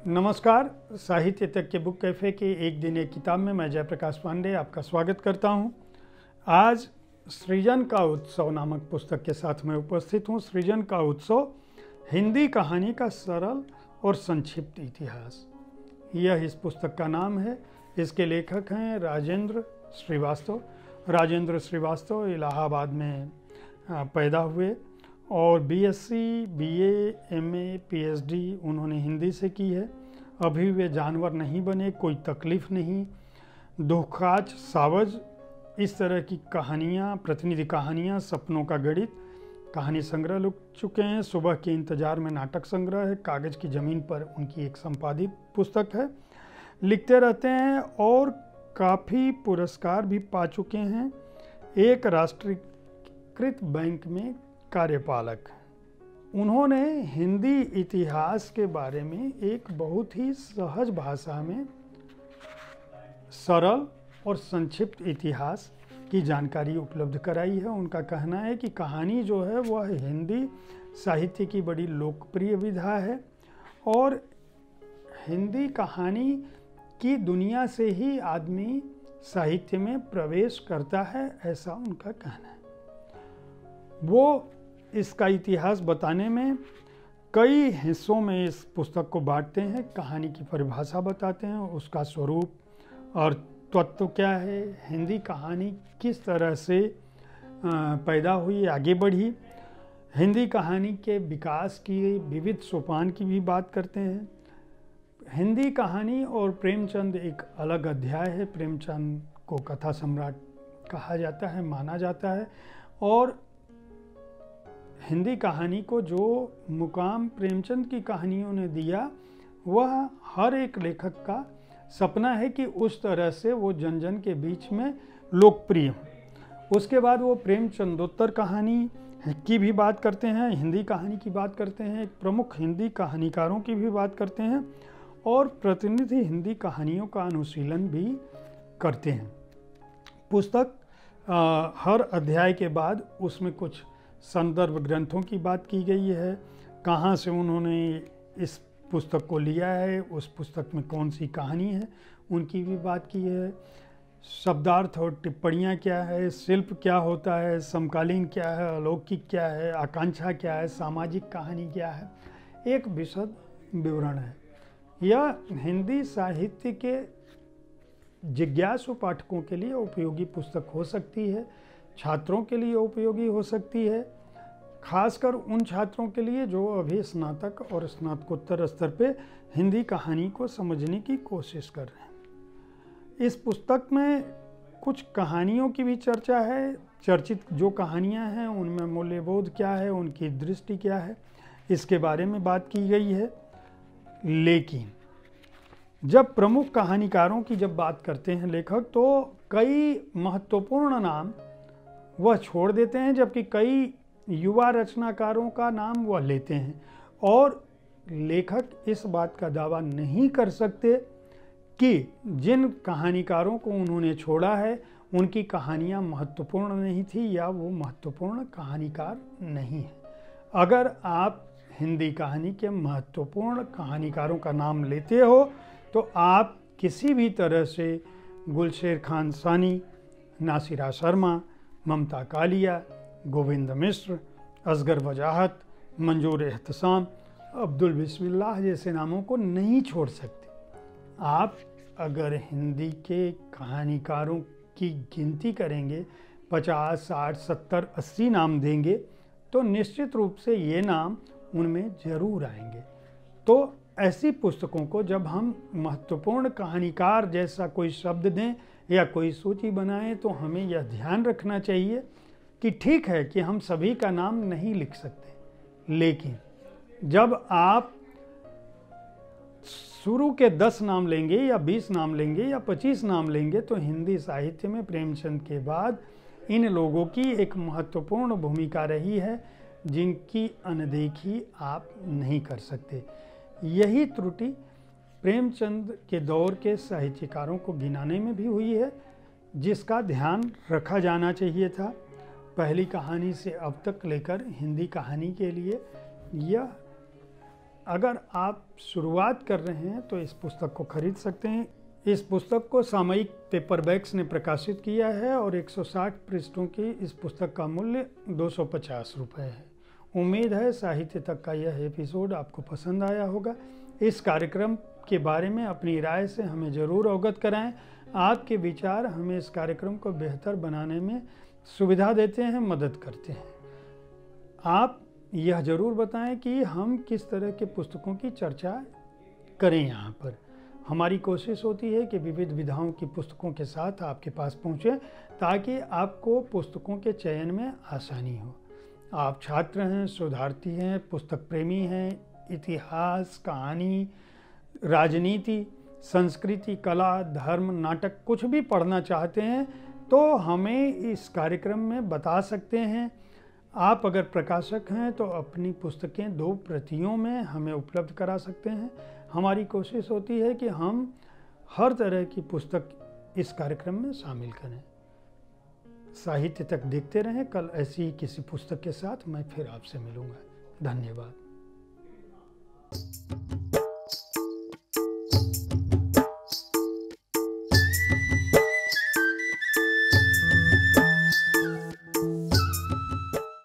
नमस्कार। साहित्य तक के बुक कैफ़े के एक दिन एक किताब में मैं जयप्रकाश पांडे आपका स्वागत करता हूं। आज सृजन का उत्सव नामक पुस्तक के साथ मैं उपस्थित हूं। सृजन का उत्सव हिंदी कहानी का सरल और संक्षिप्त इतिहास, यह इस पुस्तक का नाम है। इसके लेखक हैं राजेंद्र श्रीवास्तव। राजेंद्र श्रीवास्तव इलाहाबाद में पैदा हुए और बीएससी, बीए, एमए, पीएचडी उन्होंने हिंदी से की है। अभी वे जानवर नहीं बने, कोई तकलीफ़ नहीं, दुखाच, सावज, इस तरह की कहानियाँ, प्रतिनिधि कहानियाँ, सपनों का गणित, कहानी संग्रह लिख चुके हैं। सुबह के इंतज़ार में नाटक संग्रह है। कागज़ की ज़मीन पर उनकी एक संपादित पुस्तक है। लिखते रहते हैं और काफ़ी पुरस्कार भी पा चुके हैं। एक राष्ट्रीयकृत बैंक में कार्यपालक। उन्होंने हिंदी इतिहास के बारे में एक बहुत ही सहज भाषा में सरल और संक्षिप्त इतिहास की जानकारी उपलब्ध कराई है। उनका कहना है कि कहानी जो है वह हिंदी साहित्य की बड़ी लोकप्रिय विधा है और हिंदी कहानी की दुनिया से ही आदमी साहित्य में प्रवेश करता है, ऐसा उनका कहना है। वो इसका इतिहास बताने में कई हिस्सों में इस पुस्तक को बांटते हैं। कहानी की परिभाषा बताते हैं, उसका स्वरूप और तत्व क्या है, हिंदी कहानी किस तरह से पैदा हुई, आगे बढ़ी, हिंदी कहानी के विकास की विविध सोपान की भी बात करते हैं। हिंदी कहानी और प्रेमचंद एक अलग अध्याय है। प्रेमचंद को कथा सम्राट कहा जाता है, माना जाता है और हिंदी कहानी को जो मुकाम प्रेमचंद की कहानियों ने दिया वह हर एक लेखक का सपना है कि उस तरह से वो जन जन के बीच में लोकप्रिय हो। उसके बाद वो प्रेमचंदोत्तर कहानी की भी बात करते हैं, हिंदी कहानी की बात करते हैं, एक प्रमुख हिंदी कहानीकारों की भी बात करते हैं और प्रतिनिधि हिंदी कहानियों का अनुशीलन भी करते हैं। पुस्तक हर अध्याय के बाद उसमें कुछ संदर्भ ग्रंथों की बात की गई है, कहाँ से उन्होंने इस पुस्तक को लिया है, उस पुस्तक में कौन सी कहानी है, उनकी भी बात की है। शब्दार्थ और टिप्पणियाँ क्या है, शिल्प क्या होता है, समकालीन क्या है, अलौकिक क्या है, आकांक्षा क्या है, सामाजिक कहानी क्या है, एक विशद विवरण है। यह हिंदी साहित्य के जिज्ञासु पाठकों के लिए उपयोगी पुस्तक हो सकती है, छात्रों के लिए उपयोगी हो सकती है, खासकर उन छात्रों के लिए जो अभी स्नातक और स्नातकोत्तर स्तर पे हिंदी कहानी को समझने की कोशिश कर रहे हैं। इस पुस्तक में कुछ कहानियों की भी चर्चा है। चर्चित जो कहानियां हैं उनमें मूल्यबोध क्या है, उनकी दृष्टि क्या है, इसके बारे में बात की गई है। लेकिन जब प्रमुख कहानीकारों की जब बात करते हैं लेखक, तो कई महत्वपूर्ण नाम वह छोड़ देते हैं, जबकि कई युवा रचनाकारों का नाम वह लेते हैं और लेखक इस बात का दावा नहीं कर सकते कि जिन कहानीकारों को उन्होंने छोड़ा है उनकी कहानियाँ महत्वपूर्ण नहीं थी या वो महत्वपूर्ण कहानीकार नहीं है। अगर आप हिंदी कहानी के महत्वपूर्ण कहानीकारों का नाम लेते हो तो आप किसी भी तरह से गुलशेर खान सानी, नासिरा शर्मा, ममता कालिया, गोविंद मिश्र, असगर वजाहत, मंजूर एहतसाम, अब्दुल बिस्मिल्लाह जैसे नामों को नहीं छोड़ सकते। आप अगर हिंदी के कहानीकारों की गिनती करेंगे, 50, 60, 70, 80 नाम देंगे तो निश्चित रूप से ये नाम उनमें ज़रूर आएंगे। तो ऐसी पुस्तकों को जब हम महत्वपूर्ण कहानीकार जैसा कोई शब्द दें या कोई सूची बनाएं तो हमें यह ध्यान रखना चाहिए कि ठीक है कि हम सभी का नाम नहीं लिख सकते, लेकिन जब आप शुरू के 10 नाम लेंगे या 20 नाम लेंगे या 25 नाम लेंगे तो हिंदी साहित्य में प्रेमचंद के बाद इन लोगों की एक महत्वपूर्ण भूमिका रही है जिनकी अनदेखी आप नहीं कर सकते। यही त्रुटि प्रेमचंद के दौर के साहित्यकारों को गिनाने में भी हुई है, जिसका ध्यान रखा जाना चाहिए था। पहली कहानी से अब तक लेकर हिंदी कहानी के लिए यह अगर आप शुरुआत कर रहे हैं तो इस पुस्तक को खरीद सकते हैं। इस पुस्तक को सामयिक पेपरबैक्स ने प्रकाशित किया है और 160 पृष्ठों की इस पुस्तक का मूल्य 250 रुपये है। उम्मीद है साहित्य तक का यह एपिसोड आपको पसंद आया होगा। इस कार्यक्रम के बारे में अपनी राय से हमें ज़रूर अवगत कराएं। आपके विचार हमें इस कार्यक्रम को बेहतर बनाने में सुविधा देते हैं, मदद करते हैं। आप यह ज़रूर बताएं कि हम किस तरह के पुस्तकों की चर्चा करें। यहाँ पर हमारी कोशिश होती है कि विविध विधाओं की पुस्तकों के साथ आपके पास पहुँचे ताकि आपको पुस्तकों के चयन में आसानी हो। आप छात्र हैं, शोधार्थी हैं, पुस्तक प्रेमी हैं, इतिहास, कहानी, राजनीति, संस्कृति, कला, धर्म, नाटक कुछ भी पढ़ना चाहते हैं तो हमें इस कार्यक्रम में बता सकते हैं। आप अगर प्रकाशक हैं तो अपनी पुस्तकें 2 प्रतियों में हमें उपलब्ध करा सकते हैं। हमारी कोशिश होती है कि हम हर तरह की पुस्तक इस कार्यक्रम में शामिल करें। साहित्य तक देखते रहें। कल ऐसी ही किसी पुस्तक के साथ मैं फिर आपसे मिलूंगा। धन्यवाद।